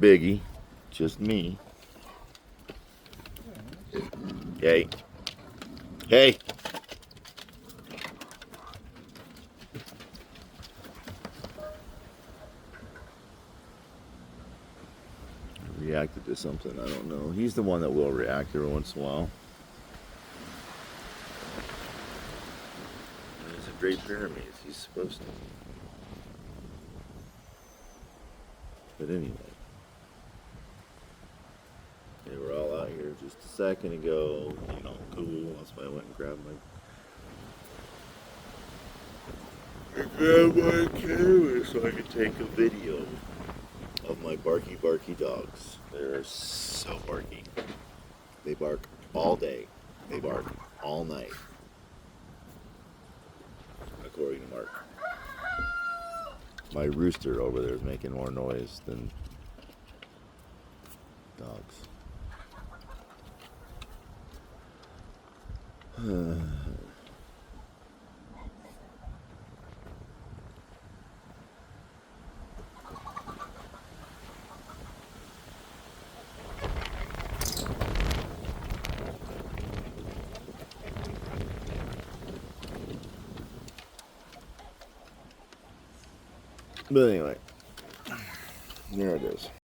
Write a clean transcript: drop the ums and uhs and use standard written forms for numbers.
Biggie, just me. Hey. Hey. Reacted to something, I don't know. He's the one that will react every once in a while. He's a great pyramid. He's supposed to. But anyway. They were all out here just a second ago. You know, cool. That's why I went and grabbed my camera so I could take a video of my barky dogs. They're so barky. They bark all day. They bark all night. According to Mark. My rooster over there is making more noise than dogs. But anyway, there it is.